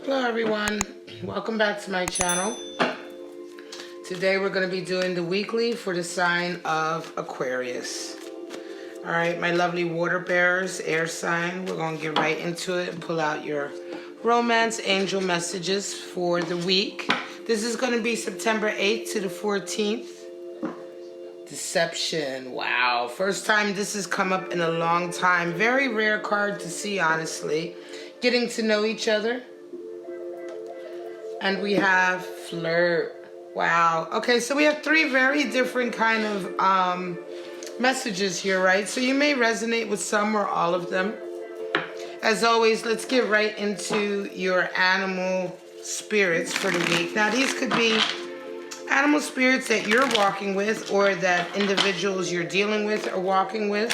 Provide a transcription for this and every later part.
Hello everyone, welcome back to my channel. Today we're going to be doing the weekly for the sign of Aquarius. Alright, my lovely water bearers, air sign, we're going to get right into it and pull out your romance angel messages for the week. This is going to be September 8th to the 14th. Deception, wow, first time this has come up in a long time. Very rare card to see, honestly. Getting to know each other. And we have flirt. Wow. Okay, so we have three very different kind of messages here, right? So you may resonate with some or all of them. As always, let's get right into your animal spirits for the week. Now, these could be animal spirits that you're walking with or that individuals you're dealing with are walking with.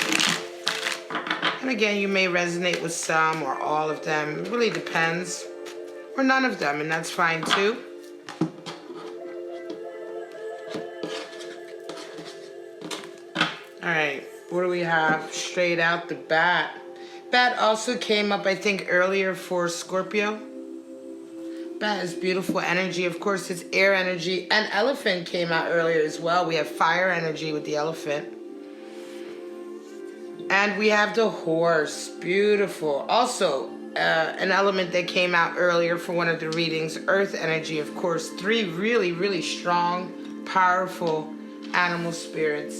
And again, you may resonate with some or all of them. It really depends. Or none of them, and that's fine too. Alright, what do we have? Straight out the bat. Bat also came up, I think, earlier for Scorpio. Bat is beautiful energy. Of course, it's air energy. And elephant came out earlier as well. We have fire energy with the elephant. And we have the horse. Beautiful. Also, an element that came out earlier for one of the readings, earth energy, of course. Three really, really strong, powerful animal spirits.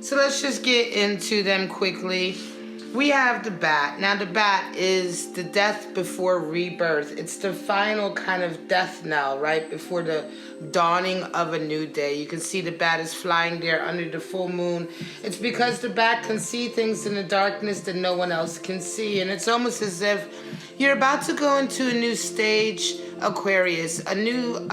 So let's just get into them quickly. We have the bat. Now the bat is the death before rebirth. It's the final kind of death knell, right? Before the dawning of a new day. You can see the bat is flying there under the full moon. It's because the bat can see things in the darkness that no one else can see. And it's almost as if you're about to go into a new stage, Aquarius, a new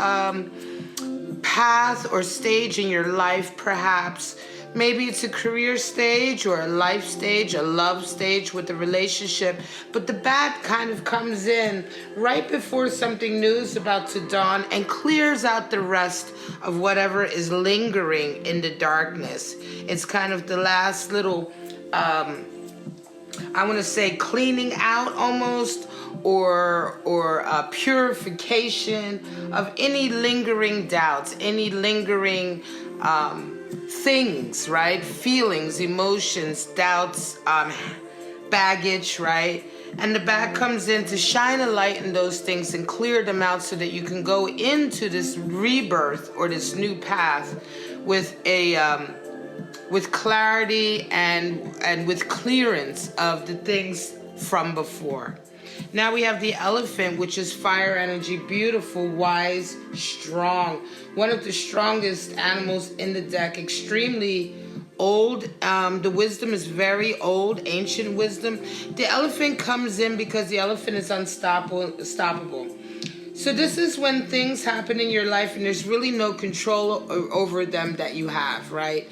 path or stage in your life, perhaps. Maybe it's a career stage or a life stage, a love stage with a relationship. But the bat kind of comes in right before something new is about to dawn and clears out the rest of whatever is lingering in the darkness. It's kind of the last little, I want to say cleaning out almost, or purification of any lingering doubts, any lingering things, right? Feelings, emotions, doubts, baggage, right? And the bat comes in to shine a light in those things and clear them out so that you can go into this rebirth or this new path with a with clarity and with clearance of the things from before. Now we have the elephant, which is fire energy, beautiful, wise, strong. One of the strongest animals in the deck, extremely old. The wisdom is very old, ancient wisdom. The elephant comes in because the elephant is unstoppable. So this is when things happen in your life and there's really no control over them that you have, right?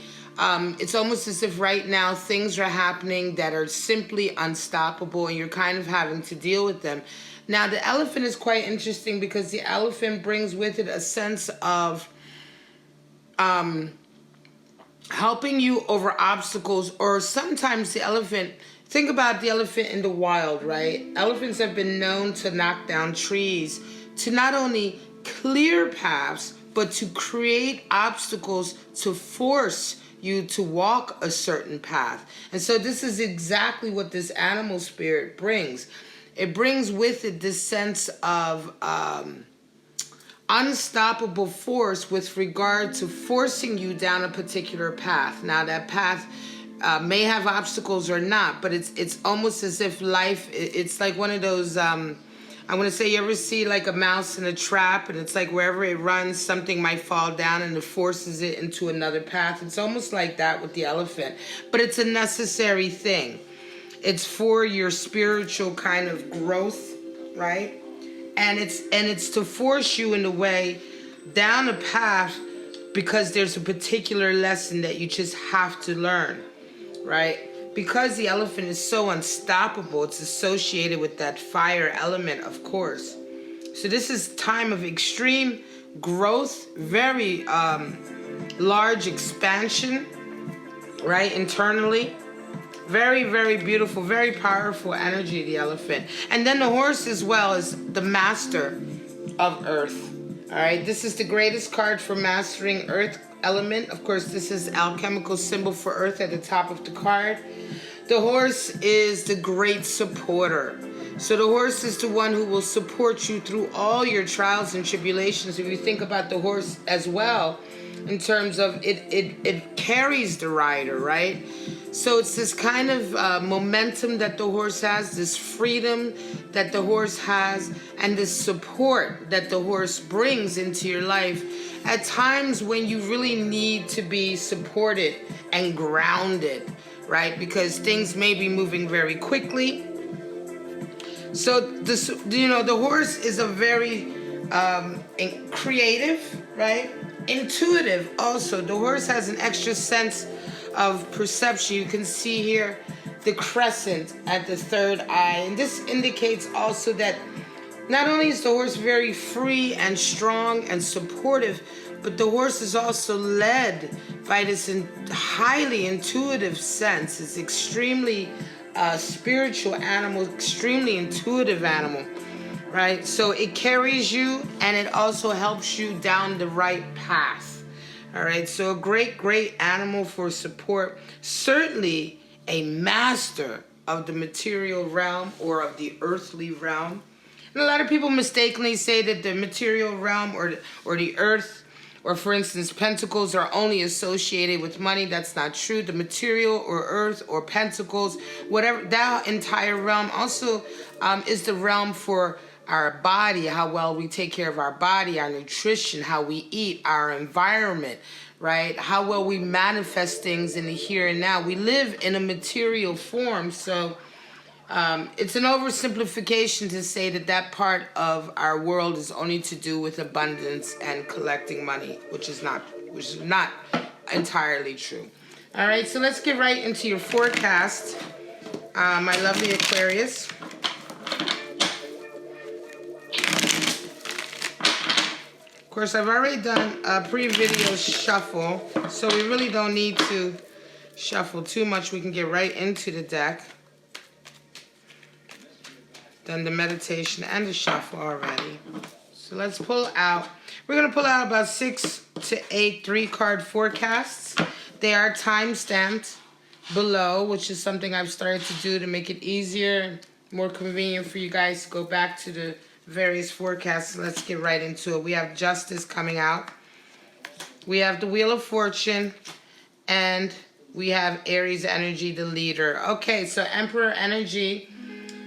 It's almost as if right now things are happening that are simply unstoppable and you're kind of having to deal with them. Now, the elephant is quite interesting because the elephant brings with it a sense of helping you over obstacles, or sometimes the elephant, think about the elephant in the wild, right? Elephants have been known to knock down trees, to not only clear paths, but to create obstacles to force you to walk a certain path. And so this is exactly what this animal spirit brings. It brings with it this sense of unstoppable force with regard to forcing you down a particular path. Now that path may have obstacles or not, but it's almost as if life, it's like one of those, I want to say, you ever see like a mouse in a trap and it's like wherever it runs, something might fall down and it forces it into another path. It's almost like that with the elephant, but it's a necessary thing. It's for your spiritual kind of growth, right? And it's to force you in a way down a path because there's a particular lesson that you just have to learn, right? Because the elephant is so unstoppable, it's associated with that fire element, of course. So this is time of extreme growth, very large expansion, right, internally. Very, very beautiful, very powerful energy, the elephant. And then the horse as well is the master of earth. All right, this is the greatest card for mastering earth element. Of course, this is alchemical symbol for earth at the top of the card. The horse is the great supporter. So the horse is the one who will support you through all your trials and tribulations. If you think about the horse as well, in terms of it carries the rider, right? So it's this kind of momentum that the horse has, this freedom that the horse has, and this support that the horse brings into your life at times when you really need to be supported and grounded, right? Because things may be moving very quickly. So this, the horse is a very creative, right? Intuitive also. The horse has an extra sense of perception. You can see here the crescent at the third eye. And this indicates also that not only is the horse very free and strong and supportive, but the horse is also led by this highly intuitive sense. It's extremely spiritual animal, extremely intuitive animal, right? So it carries you and it also helps you down the right path. All right, so a great, great animal for support. Certainly a master of the material realm or of the earthly realm. And a lot of people mistakenly say that the material realm or the earth, or for instance, pentacles are only associated with money. That's not true. The material or earth or pentacles, whatever, that entire realm also is the realm for our body, how well we take care of our body, our nutrition, how we eat, our environment, right? How well we manifest things in the here and now. We live in a material form, so it's an oversimplification to say that that part of our world is only to do with abundance and collecting money, which is not entirely true. All right, so let's get right into your forecast, my lovely Aquarius. Of course, I've already done a pre-video shuffle, so we really don't need to shuffle too much. We can get right into the deck. Done the meditation and the shuffle already. So let's pull out. We're going to pull out about 6 to 8 3-card forecasts. They are time-stamped below, which is something I've started to do to make it easier, more convenient for you guys to go back to the various forecasts. Let's get right into it. We have Justice coming out. We have the Wheel of Fortune. And we have Aries energy, the leader. Okay, so Emperor energy.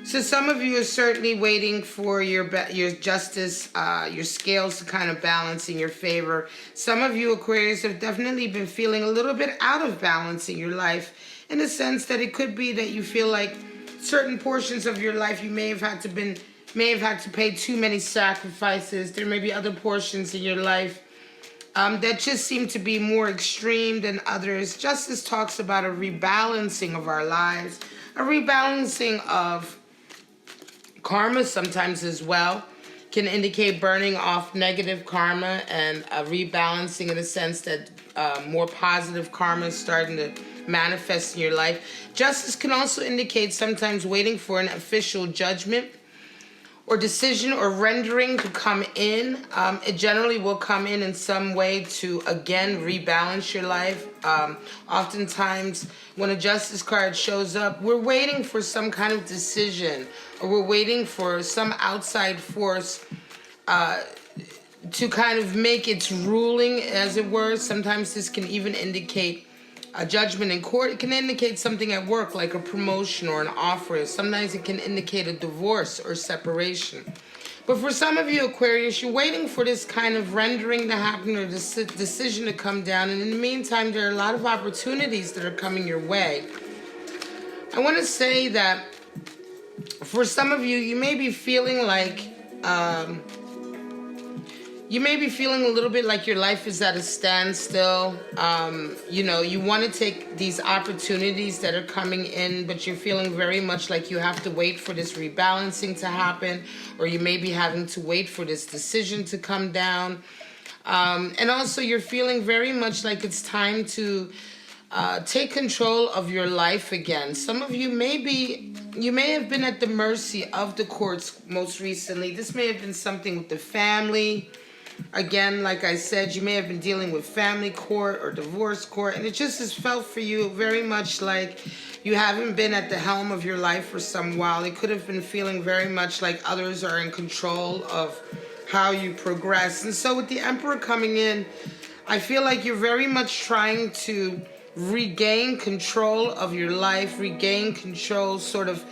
So some of you are certainly waiting for your justice, your scales to kind of balance in your favor. Some of you Aquarius have definitely been feeling a little bit out of balance in your life, in the sense that it could be that you feel like certain portions of your life you may have had to pay too many sacrifices. There may be other portions in your life that just seem to be more extreme than others. Justice talks about a rebalancing of our lives, a rebalancing of karma sometimes as well. Can indicate burning off negative karma and a rebalancing in the sense that more positive karma is starting to manifest in your life. Justice can also indicate sometimes waiting for an official judgment or decision or rendering to come in. It generally will come in some way to, again, rebalance your life. Oftentimes, when a justice card shows up, we're waiting for some kind of decision, or we're waiting for some outside force to kind of make its ruling, as it were. Sometimes this can even indicate a judgment in court. It can indicate something at work, like a promotion or an offer. Sometimes it can indicate a divorce or separation. But for some of you Aquarius, you're waiting for this kind of rendering to happen or this decision to come down. And in the meantime, there are a lot of opportunities that are coming your way. I want to say that for some of you, you may be feeling like a little bit like your life is at a standstill. You want to take these opportunities that are coming in, but you're feeling very much like you have to wait for this rebalancing to happen, or you may be having to wait for this decision to come down. And also you're feeling very much like it's time to take control of your life again. Some of you you may have been at the mercy of the courts most recently. This may have been something with the family. Again, like I said, you may have been dealing with family court or divorce court, and it just has felt for you very much like you haven't been at the helm of your life for some while. It could have been feeling very much like others are in control of how you progress. And so with the Emperor coming in, I feel like you're very much trying to regain control of your life, regain control, sort of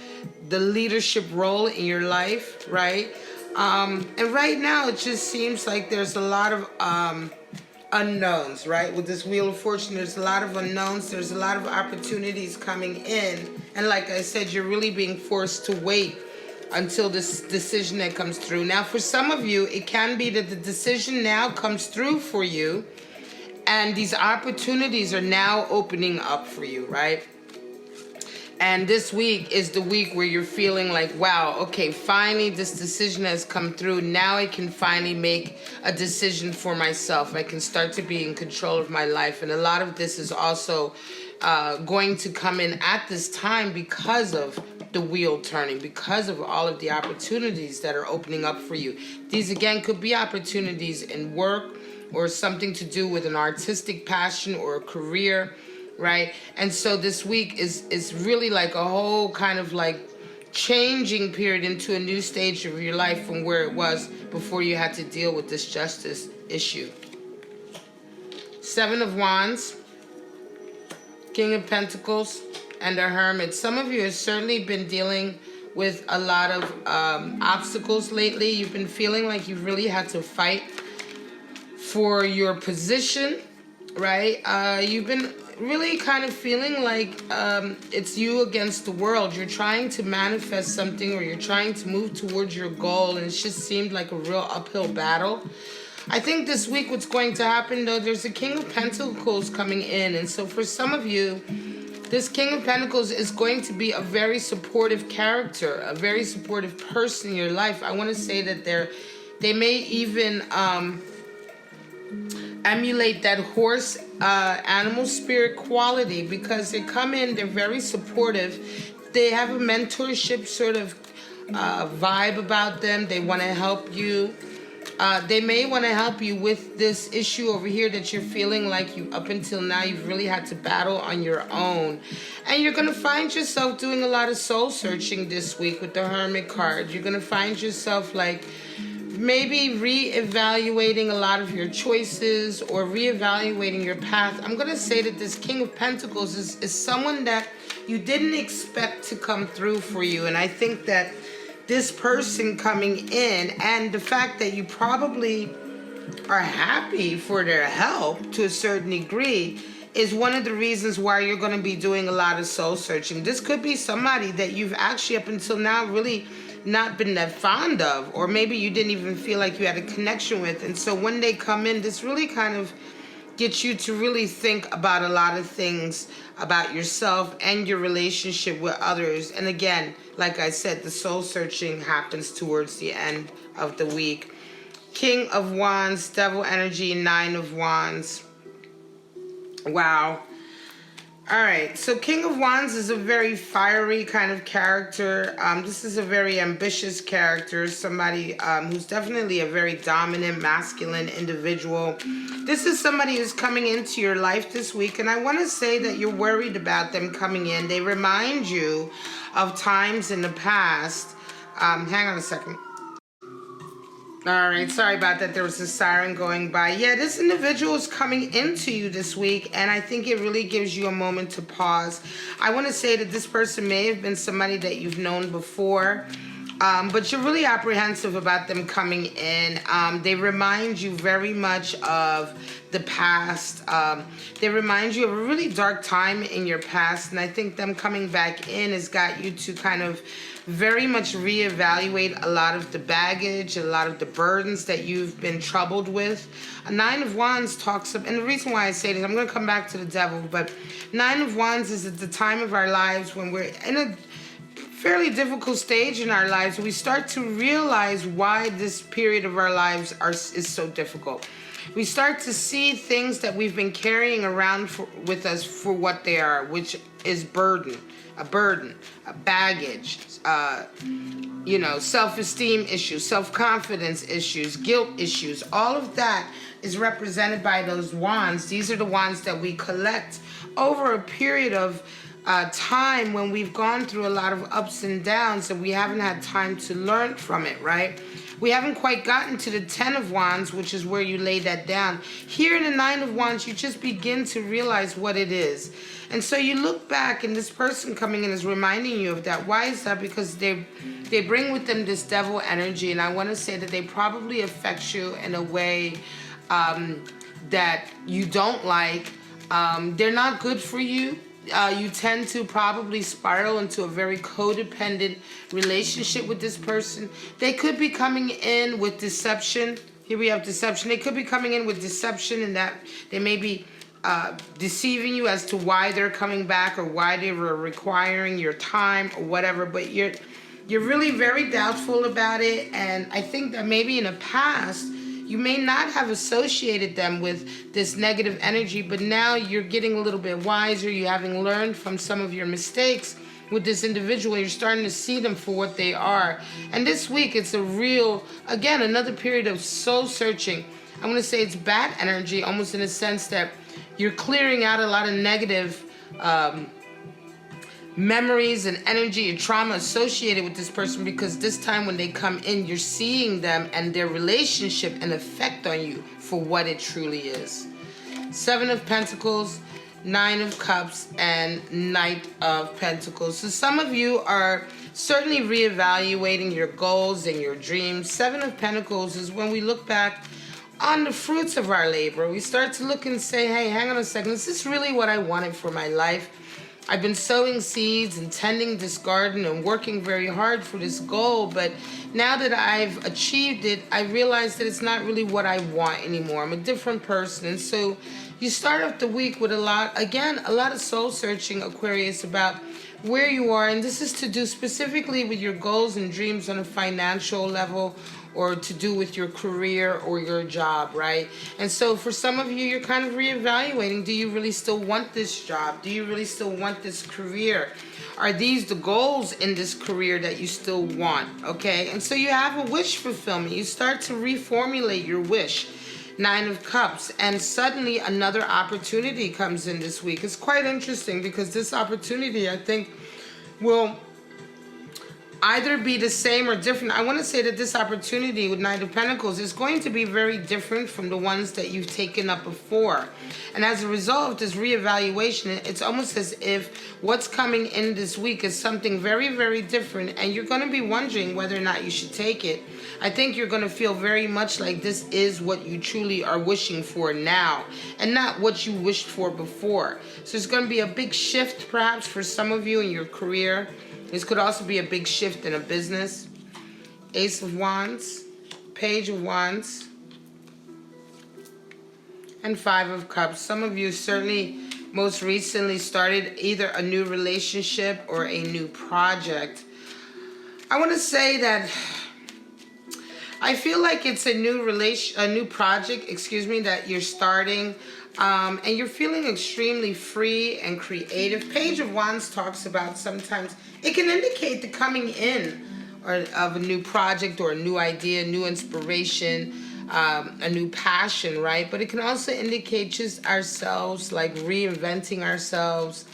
the leadership role in your life, right? And right now it just seems like there's a lot of unknowns, right? With this Wheel of Fortune, there's a lot of unknowns. There's a lot of opportunities coming in. And like I said, you're really being forced to wait until this decision that comes through. Now, for some of you, it can be that the decision now comes through for you, and these opportunities are now opening up for you, right? And this week is the week where you're feeling like, wow, okay, finally this decision has come through. Now I can finally make a decision for myself. I can start to be in control of my life. And a lot of this is also going to come in at this time because of the wheel turning, because of all of the opportunities that are opening up for you. These, again, could be opportunities in work or something to do with an artistic passion or a career, right? And so this week is really like a whole kind of like changing period into a new stage of your life from where it was before you had to deal with this justice issue. Seven of Wands, King of Pentacles, and the Hermit. Some of you have certainly been dealing with a lot of obstacles lately. You've been feeling like you've really had to fight for your position, right? You've been really kind of feeling like it's you against the world. You're trying to manifest something, or you're trying to move towards your goal, and it's just seemed like a real uphill battle. I think this week what's going to happen, though, there's a King of Pentacles coming in, and so for some of you, this King of Pentacles is going to be a very supportive character, a very supportive person in your life. I want to say that they may even emulate that horse animal spirit quality, because they come in, they're very supportive. They have a mentorship sort of vibe about them. They want to help you. They may want to help you with this issue over here that you're feeling like you, up until now, you've really had to battle on your own. And you're going to find yourself doing a lot of soul searching this week with the Hermit card. You're going to find yourself like maybe reevaluating a lot of your choices or reevaluating your path. I'm going to say that this King of Pentacles is someone that you didn't expect to come through for you. And I think that this person coming in, and the fact that you probably are happy for their help to a certain degree, is one of the reasons why you're going to be doing a lot of soul searching. This could be somebody that you've actually up until now really not been that fond of, or maybe you didn't even feel like you had a connection with. And so when they come in, this really kind of gets you to really think about a lot of things about yourself and your relationship with others. And again, like I said, the soul searching happens towards the end of the week. King of Wands, Devil energy, Nine of Wands. Wow. All right, so King of Wands is a very fiery kind of character. This is a very ambitious character, somebody who's definitely a very dominant, masculine individual. This is somebody who's coming into your life this week, and I want to say that you're worried about them coming in. They remind you of times in the past. Hang on a second. All right, sorry about that. There was a siren going by. Yeah, this individual is coming into you this week, and I think it really gives you a moment to pause. I want to say that this person may have been somebody that you've known before, but you're really apprehensive about them coming in. They remind you very much of the past. They remind you of a really dark time in your past, and I think them coming back in has got you to kind of very much reevaluate a lot of the baggage, a lot of the burdens that you've been troubled with. A Nine of Wands talks of, and the reason why I say this, I'm going to come back to the Devil, but Nine of Wands is at the time of our lives when we're in a fairly difficult stage in our lives. We start to realize why this period of our lives is so difficult. We start to see things that we've been carrying around with us for what they are, which is a burden, a baggage, self-esteem issues, self-confidence issues, guilt issues. All of that is represented by those wands. These are the wands that we collect over a period of time when we've gone through a lot of ups and downs and we haven't had time to learn from it, right? We haven't quite gotten to the 10 of Wands, which is where you lay that down. Here in the 9 of Wands, you just begin to realize what it is. And so you look back, and this person coming in is reminding you of that. Why is that? Because they bring with them this devil energy, and I want to say that they probably affect you in a way that you don't like. They're not good for you. You tend to probably spiral into a very codependent relationship with this person. They could be coming in with deception. Here we have deception. They could be coming in with deception, and that they may be deceiving you as to why they're coming back or why they were requiring your time or whatever. But you're really very doubtful about it, and I think that maybe in the past you may not have associated them with this negative energy, but now you're getting a little bit wiser. You having learned from some of your mistakes with this individual. You're starting to see them for what they are. And this week, it's a real, again, another period of soul searching. I'm going to say it's bad energy, almost in a sense that you're clearing out a lot of negative memories and energy and trauma associated with this person, because this time when they come in, you're seeing them and their relationship and effect on you for what it truly is. 7 of Pentacles, 9 of Cups, and Knight of Pentacles. So some of you are certainly reevaluating your goals and your dreams. 7 of Pentacles is when we look back on the fruits of our labor. We start to look and say, hey, hang on a second, is this really what I wanted for my life? I've been sowing seeds and tending this garden and working very hard for this goal, but now that I've achieved it, I realize that it's not really what I want anymore. I'm a different person. And so you start off the week with a lot of soul searching, Aquarius, about where you are. And this is to do specifically with your goals and dreams on a financial level, or to do with your career or your job, right? And so for some of you, you're kind of reevaluating. Do you really still want this job? Do you really still want this career? Are these the goals in this career that you still want, okay? And so you have a wish fulfillment. You start to reformulate your wish. 9 of Cups, and suddenly another opportunity comes in this week. It's quite interesting because this opportunity, I think, will either be the same or different. I want to say that this opportunity with 9 of Pentacles is going to be very different from the ones that you've taken up before. And as a result of this reevaluation, it's almost as if what's coming in this week is something very, very different, and you're going to be wondering whether or not you should take it. I think you're going to feel very much like this is what you truly are wishing for now, and not what you wished for before. So it's going to be a big shift perhaps for some of you in your career. This could also be a big shift in a business. Ace of Wands, Page of Wands, and 5 of Cups. Some of you certainly most recently started either a new relationship or a new project. I want to say that I feel like it's a new project, that you're starting. And you're feeling extremely free and creative. Page of Wands talks about sometimes it can indicate the coming in of a new project or a new idea, new inspiration, a new passion, right? But it can also indicate just ourselves, like reinventing ourselves,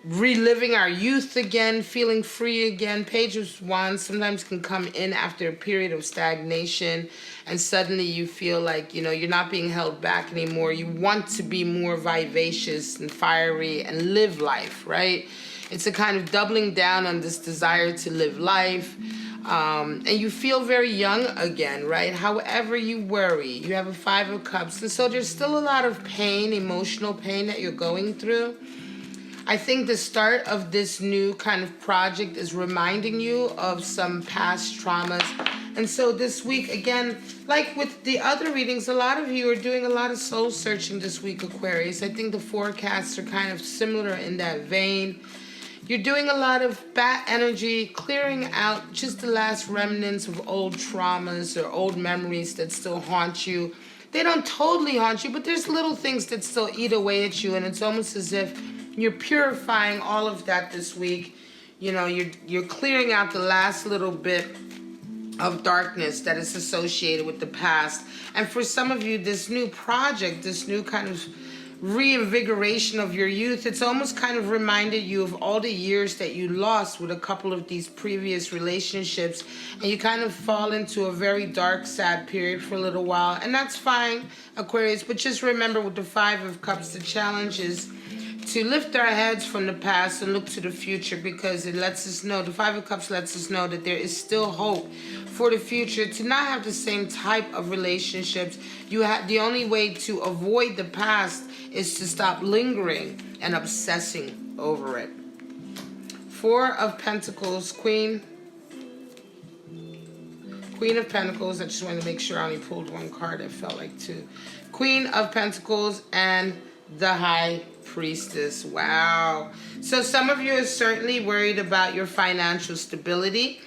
reliving our youth again, feeling free again. Page of Wands sometimes can come in after a period of stagnation, and suddenly you feel like, you're not being held back anymore. You want to be more vivacious and fiery and live life, right? It's a kind of doubling down on this desire to live life. And you feel very young again, right? However, you worry. You have a 5 of Cups. And so there's still a lot of pain, emotional pain that you're going through. I think the start of this new kind of project is reminding you of some past traumas. And so this week, again, like with the other readings, a lot of you are doing a lot of soul searching this week, Aquarius. I think the forecasts are kind of similar in that vein. You're doing a lot of bad energy, clearing out just the last remnants of old traumas or old memories that still haunt you. They don't totally haunt you, but there's little things that still eat away at you, and it's almost as if you're purifying all of that this week. You know, you're clearing out the last little bit of darkness that is associated with the past. And for some of you, this new project, this new kind of reinvigoration of your youth, it's almost kind of reminded you of all the years that you lost with a couple of these previous relationships, and you kind of fall into a very dark, sad period for a little while. And that's fine, Aquarius, but just remember with the Five of Cups, the challenge is to lift our heads from the past and look to the future, because it lets us know, the Five of Cups lets us know that there is still hope for the future, to not have the same type of relationships. You have, the only way to avoid the past is to stop lingering and obsessing over it. Four of Pentacles, Queen of Pentacles. I just wanted to make sure I only pulled one card. I felt like two. Queen of Pentacles and the High Priestess. Wow. So some of you are certainly worried about your financial stability.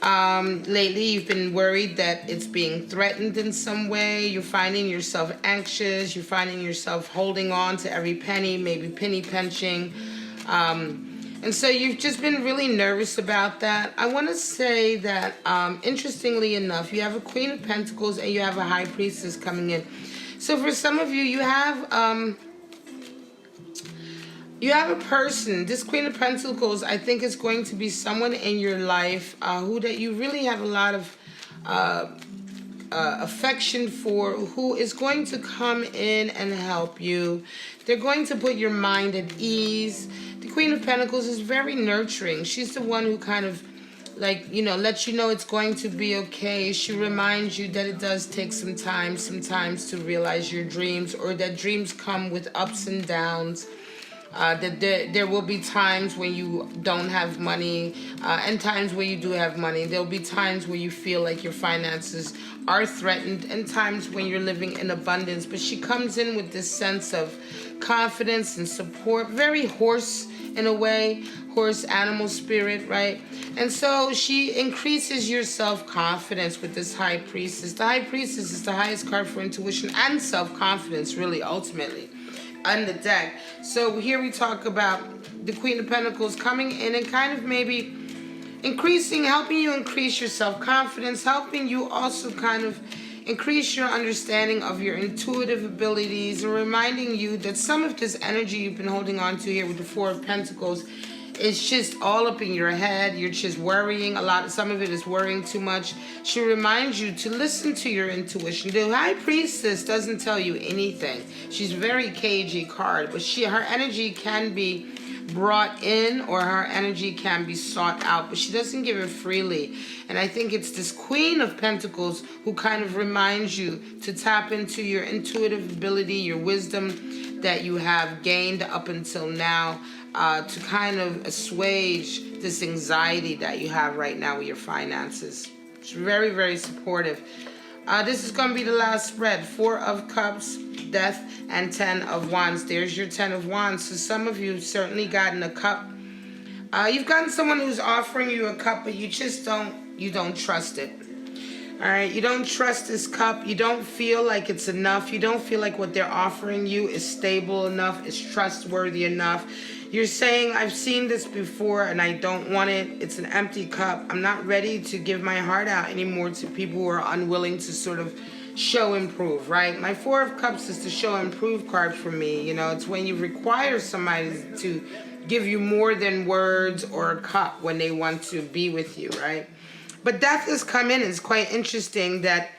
Lately, you've been worried that it's being threatened in some way. You're finding yourself anxious. You're finding yourself holding on to every penny, maybe penny pinching. And so you've just been really nervous about that. I want to say that, interestingly enough, you have a Queen of Pentacles and you have a High Priestess coming in. So for some of you, you have a person. This Queen of Pentacles, I think, is going to be someone in your life who that you really have a lot of affection for, who is going to come in and help you. They're going to put your mind at ease. The Queen of Pentacles is very nurturing. She's the one who kind of, like, you know, lets you know it's going to be okay. She reminds you that it does take some time sometimes to realize your dreams, or that dreams come with ups and downs. That there will be times when you don't have money, and times where you do have money. There'll be times where you feel like your finances are threatened, and times when you're living in abundance. But she comes in with this sense of confidence and support, very horse in a way, horse animal spirit, right? And so she increases your self-confidence with this High Priestess. The High Priestess is the highest card for intuition and self-confidence, really, ultimately, on the deck. So here we talk about the Queen of Pentacles coming in and kind of maybe helping you increase your self-confidence, helping you also kind of increase your understanding of your intuitive abilities, and reminding you that some of this energy you've been holding on to here with the Four of Pentacles is just all up in your head. You're just worrying a lot. Some of it is worrying too much. She reminds you to listen to your intuition. The High Priestess doesn't tell you anything. She's a very cagey card, but her energy can be brought in, or her energy can be sought out, but she doesn't give it freely. And I think it's this Queen of Pentacles who kind of reminds you to tap into your intuitive ability, your wisdom that you have gained up until now, to kind of assuage this anxiety that you have right now with your finances. It's very, very supportive. This is going to be the last spread. Four of Cups, Death, and 10 of Wands. There's your 10 of Wands. So some of you have certainly gotten a cup. You've gotten someone who's offering you a cup, but you just don't trust it. All right, you don't trust this cup. You don't feel like it's enough. You don't feel like what they're offering you is stable enough, is trustworthy enough. You're saying, I've seen this before and I don't want it. It's an empty cup. I'm not ready to give my heart out anymore to people who are unwilling to sort of show and prove, right? My Four of Cups is the show and prove card for me. You know, it's when you require somebody to give you more than words or a cup when they want to be with you, right? But Death has come in. It's quite interesting that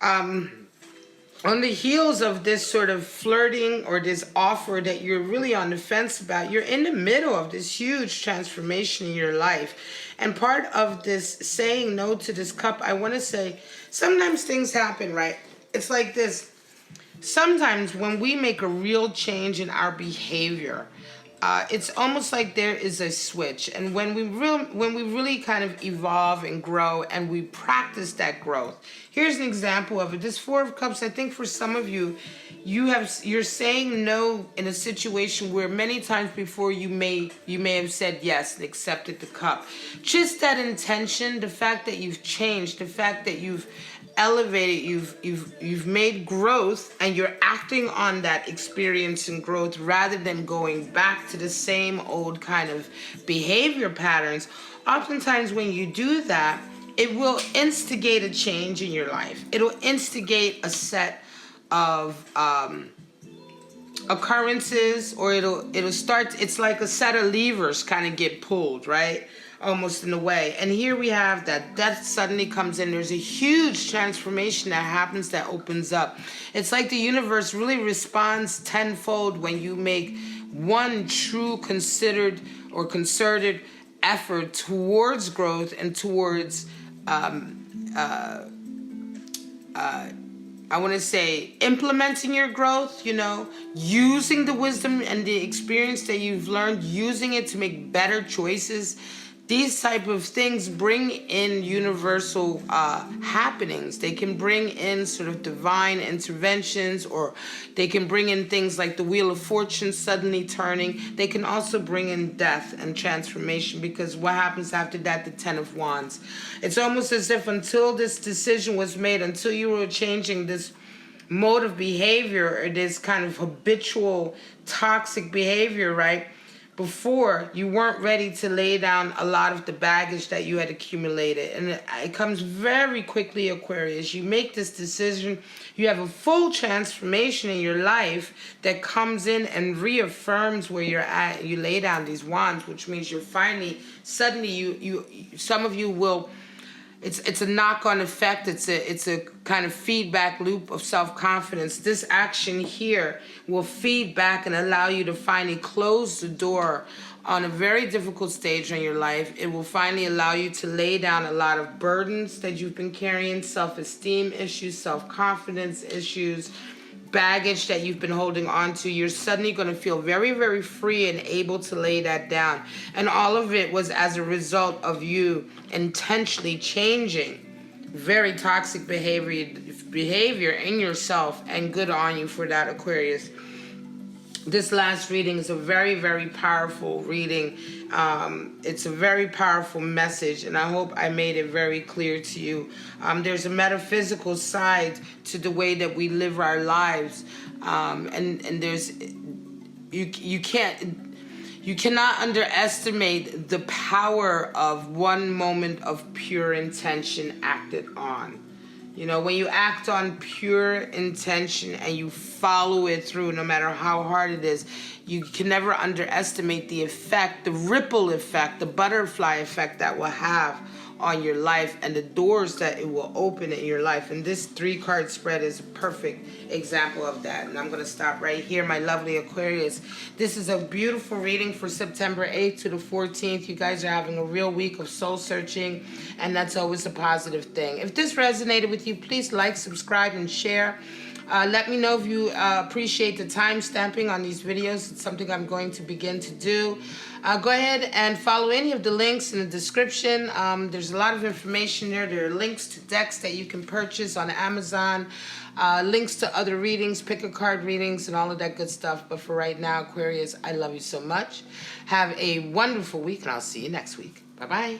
on the heels of this sort of flirting or this offer that you're really on the fence about, you're in the middle of this huge transformation in your life. And part of this saying no to this cup, I want to say, sometimes things happen, right? It's like this. Sometimes when we make a real change in our behavior, it's almost like there is a switch. And when we really kind of evolve and grow and we practice that growth. Here's an example of it. This Four of Cups, I think for some of you, you're saying no in a situation where many times before you may have said yes and accepted the cup. Just that intention, the fact that you've changed, the fact that you've elevated, you've made growth, and you're acting on that experience and growth rather than going back to the same old kind of behavior patterns. Oftentimes when you do that, it will instigate a change in your life. It'll instigate a set of occurrences, or it'll start. It's like a set of levers kind of get pulled, right? Almost in a way. And here we have that death suddenly comes in. There's a huge transformation that happens, that opens up. It's like the universe really responds tenfold when you make one true considered or concerted effort towards growth and towards I want to say implementing your growth, using the wisdom and the experience that you've learned, using it to make better choices. These type of things bring in universal happenings. They can bring in sort of divine interventions, or they can bring in things like the Wheel of Fortune suddenly turning. They can also bring in death and transformation, because what happens after that? The Ten of Wands. It's almost as if until this decision was made, until you were changing this mode of behavior, or this kind of habitual toxic behavior, right? Before, you weren't ready to lay down a lot of the baggage that you had accumulated. And it comes very quickly, Aquarius. You make this decision, you have a full transformation in your life that comes in and reaffirms where you're at. You lay down these wands, which means you're finally, suddenly, some of you will, it's a knock-on effect. It's a kind of feedback loop of self-confidence. This action here will feed back and allow you to finally close the door on a very difficult stage in your life. It will finally allow you to lay down a lot of burdens that you've been carrying, self-esteem issues, self-confidence issues, baggage that you've been holding on to. You're suddenly going to feel very, very free and able to lay that down. And all of it was as a result of you intentionally changing very toxic behavior in yourself, and good on you for that, Aquarius. This last reading is a very, very powerful reading. It's a very powerful message, and I hope I made it very clear to you. There's a metaphysical side to the way that we live our lives, and there's you cannot underestimate the power of one moment of pure intention acted on. When you act on pure intention and you follow it through, no matter how hard it is, you can never underestimate the effect, the ripple effect, the butterfly effect that will have on your life, and the doors that it will open in your life. And this 3-card spread is a perfect example of that. And I'm going to stop right here, my lovely Aquarius. This is a beautiful reading for September 8th to the 14th. You guys are having a real week of soul searching, and that's always a positive thing. If this resonated with you, please like, subscribe, and share. Let me know if you appreciate the time stamping on these videos. It's something I'm going to begin to do. Go ahead and follow any of the links in the description. There's a lot of information there. There are links to decks that you can purchase on Amazon, links to other readings, pick a card readings, and all of that good stuff. But for right now, Aquarius, I love you so much. Have a wonderful week, and I'll see you next week. Bye-bye.